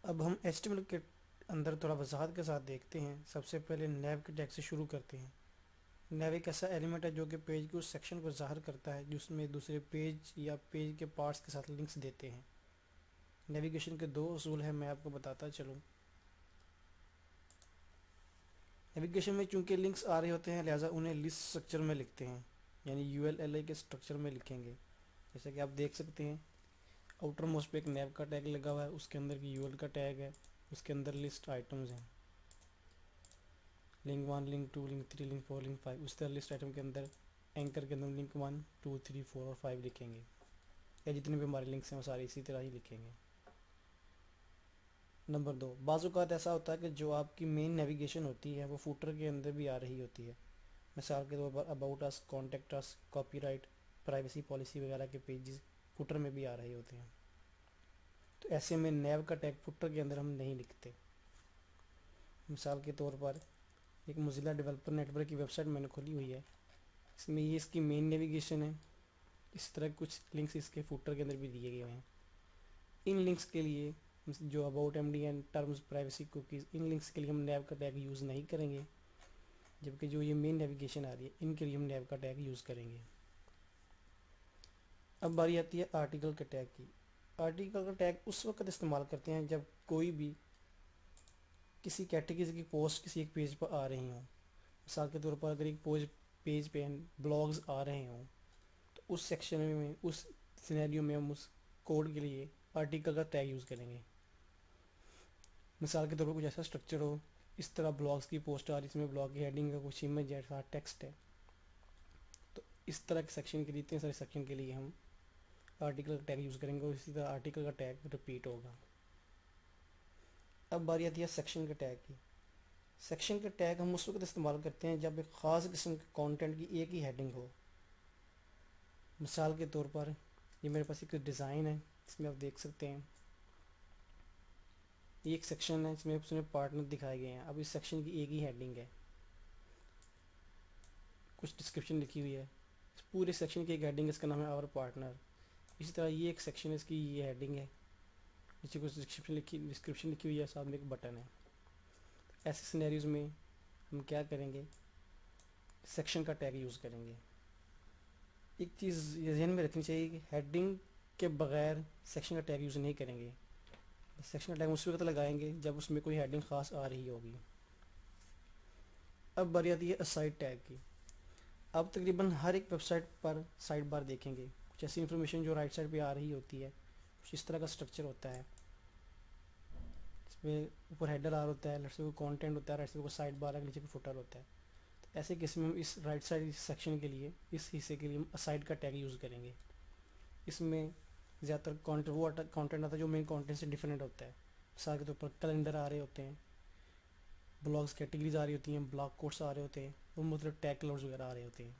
اب ہم HTML کے اندر تھوڑا وضاحت کے ساتھ دیکھتے ہیں۔ سب سے پہلے نیو کے ٹیگ سے شروع کرتے ہیں۔ نیو ایک ایسا ایلیمنٹ ہے جو کہ پیج کے اس سیکشن کو ظاہر کرتا ہے جس میں دوسرے پیج یا پیج کے پارٹس کے ساتھ لنکس دیتے ہیں۔ نیویگیشن کے دو اصول ہیں، میں آپ کو بتاتا چلوں۔ نیویگیشن میں چونکہ لنکس آ رہے ہوتے ہیں لہٰذا انہیں لسٹ اسٹرکچر میں لکھتے ہیں، یعنی ULLA کے اسٹرکچر میں لکھیں گے۔ جیسا کہ آپ دیکھ سکتے ہیں آؤٹر موسٹ پہ ایک نیو کا ٹیگ لگا ہوا ہے، اس کے اندر کی UL کا ٹیگ ہے، اس کے اندر لسٹ آئٹمز ہیں، link 1 link 2 link 3 link 4 link 5۔ اس طرح لسٹ آئٹم کے اندر اینکر کے اندر لنک 1 2 3 4 اور 5 لکھیں گے، یا جتنے بھی ہمارے لنکس ہیں وہ سارے اسی طرح ہی لکھیں گے۔ نمبر 2، بعض اوقات ایسا ہوتا ہے کہ جو آپ کی مین نیویگیشن ہوتی ہے وہ فوٹر کے اندر بھی آ رہی ہوتی ہے۔ مثال کے طور پر about us, contact us, copyright, privacy policy وغیرہ کے پیجز فوٹر میں بھی آ رہے ہوتے ہیں، تو ایسے میں نیو کا ٹیگ فوٹر کے اندر ہم نہیں لکھتے۔ مثال کے طور پر ایک موزیلا ڈیولپر نیٹ ورک کی ویب سائٹ میں نے کھولی ہوئی ہے، اس میں یہ اس کی مین نیویگیشن ہے، اس طرح کچھ لنکس اس کے فوٹر کے اندر بھی دیے گئے ہیں۔ ان لنکس کے لیے جو about MDN terms privacy cookies, in links کے لیے ہم نیو کا ٹیگ یوز نہیں کریں گے، جبکہ جو یہ مین نیویگیشن آ رہی ہے ان کے لیے ہم نیو کا ٹیگ یوز کریں گے۔ اب باری آتی ہے آرٹیکل کے ٹیگ کی۔ آرٹیکل کا ٹیگ اس وقت استعمال کرتے ہیں جب کوئی بھی کسی کیٹیگری کی پوسٹ کسی ایک پیج پر آ رہی ہوں۔ مثال کے طور پر اگر ایک پیج پہ بلاگز آ رہے ہوں تو اس سیکشن میں، اس سینیریو میں ہم اس کوڈ کے لیے آرٹیکل کا ٹیگ یوز کریں گے۔ مثال کے طور پر کچھ ایسا سٹرکچر ہو، اس طرح بلاگز کی پوسٹ آ رہی ہے، اس میں بلاگ کی ہیڈنگ ہے، کچھ امیج ہے، ساتھ ٹیکسٹ ہے، تو اس طرح کے سیکشن کے لیے، اتنے سارے سیکشن کے لیے ہم آرٹیکل کا ٹیگ یوز کریں گے، اور اسی طرح آرٹیکل کا ٹیگ رپیٹ ہوگا۔ اب باری آتی ہے سیکشن کے ٹیگ کی۔ سیکشن کے ٹیگ ہم اس وقت استعمال کرتے ہیں جب ایک خاص قسم کے کانٹینٹ کی ایک ہی ہیڈنگ ہو۔ مثال کے طور پر یہ میرے پاس ایک ڈیزائن ہے، اس میں آپ دیکھ سکتے ہیں یہ ایک سیکشن ہے، اس میں پارٹنر دکھائے گئے ہیں۔ اب اس سیکشن کی ایک ہی ہیڈنگ ہے، کچھ ڈسکرپشن لکھی ہوئی ہے، اس پورے سیکشن کی ایک ہیڈنگ ہے، اس کا نام ہے آور پارٹنر۔ اسی طرح یہ ایک سیکشن ہے، اس کی یہ ہیڈنگ ہے، نیچے کچھ ڈسکرپشن لکھی ہوئی ہے، ساتھ میں ایک بٹن ہے۔ ایسے سینیریوز میں ہم کیا کریں گے، سیکشن کا ٹیگ یوز کریں گے۔ ایک چیز یہ ذہن میں رکھنی چاہیے کہ ہیڈنگ کے بغیر سیکشن کا ٹیگ یوز نہیں کریں گے۔ سیکشن کا ٹیگ اس وقت لگائیں گے جب اس میں کوئی ہیڈنگ خاص آ رہی ہوگی۔ اب باری آتی ہے اسائڈ ٹیگ کی۔ اب تقریباً ہر ایک ویب سائٹ پر سائڈ بار دیکھیں گے، کچھ ایسی انفارمیشن جو رائٹ سائڈ پہ آ رہی ہوتی ہے، کچھ اس طرح کا سٹرکچر ہوتا ہے، اس میں اوپر ہیڈر آر ہوتا ہے، لیفٹ سے کوئی کانٹینٹ ہوتا ہے، رائٹ سے کوئی سائڈ بار ہے، نیچے کوئی فوٹر ہوتا ہے۔ تو ایسے کیس میں ہم اس رائٹ سائڈ سیکشن کے لیے، اس حصے کے لیے ہم اسائڈ کا ٹیگ یوز کریں گے۔ اس میں زیادہ تر کانٹینٹ آتا ہے جو مین کانٹینٹ سے ڈفرینٹ ہوتا ہے۔ مثال کے طور پر کیلنڈر آ رہے ہوتے ہیں، بلاگز کیٹیگریز آ رہی ہوتی ہیں، بلاگ کوٹس آ رہے ہوتے ہیں، وہ مختلف ٹیگ کلرز وغیرہ آ رہے ہوتے ہیں۔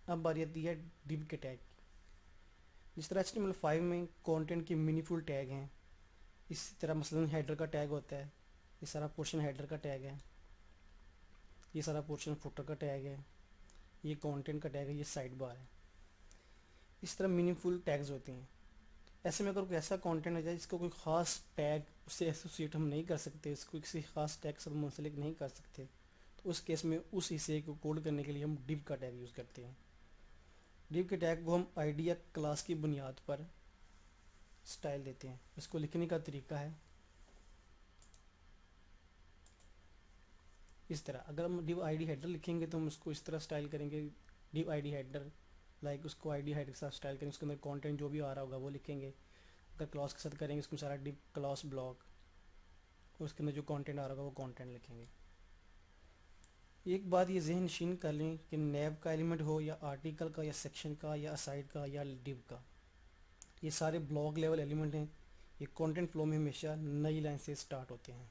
اب باری آتی ہے ڈیو کے ٹیگ کی۔ جس طرح HTML5 میں کانٹینٹ کی مینیفل ٹیگ ہیں، اسی طرح مثلا ہیڈر کا ٹیگ ہوتا ہے، یہ سارا پورشن ہیڈر کا ٹیگ ہے، یہ سارا پورشن فوٹر کا ٹیگ ہے، یہ کانٹینٹ کا ٹیگ ہے، یہ سائڈ بار ہے۔ اس طرح میننگفل ٹیگز ہوتے ہیں۔ ایسے میں اگر کوئی ایسا کانٹینٹ ہو جائے جس کو کوئی خاص ٹیگ اس سے ایسوسیٹ ہم نہیں کر سکتے، اس کو کسی خاص ٹیگ سے منسلک نہیں کر سکتے، تو اس کیس میں اس حصے کو کوڈ کرنے کے لیے ہم ڈیو کا ٹیگ یوز کرتے ہیں۔ ڈیو کے ٹیگ کو ہم ID یا کلاس کی بنیاد پر سٹائل دیتے ہیں۔ اس کو لکھنے کا طریقہ ہے اس طرح، اگر ہم ڈیو ID ہیڈر لکھیں گے تو ہم اس کو اس طرح سٹائل کریں گے، ڈیو ID ہیڈر لائک اس کو ID ہیڈر کے ساتھ سٹائل کریں گے، اس کے اندر کانٹینٹ جو بھی آ رہا ہوگا وہ لکھیں گے۔ اگر کلاس کے ساتھ کریں گے اس کو سارا ڈیو کلاس بلاک، اور اس کے اندر جو کانٹینٹ آ رہا ہوگا وہ کانٹینٹ لکھیں گے۔ ایک بات یہ ذہن نشین کر لیں کہ نیو کا ایلیمنٹ ہو یا آرٹیکل کا یا سیکشن کا یا اسائڈ کا یا ڈیو کا، یہ سارے بلاک لیول ایلیمنٹ ہیں، یہ کانٹینٹ فلو میں ہمیشہ نئی لائن سے سٹارٹ ہوتے ہیں۔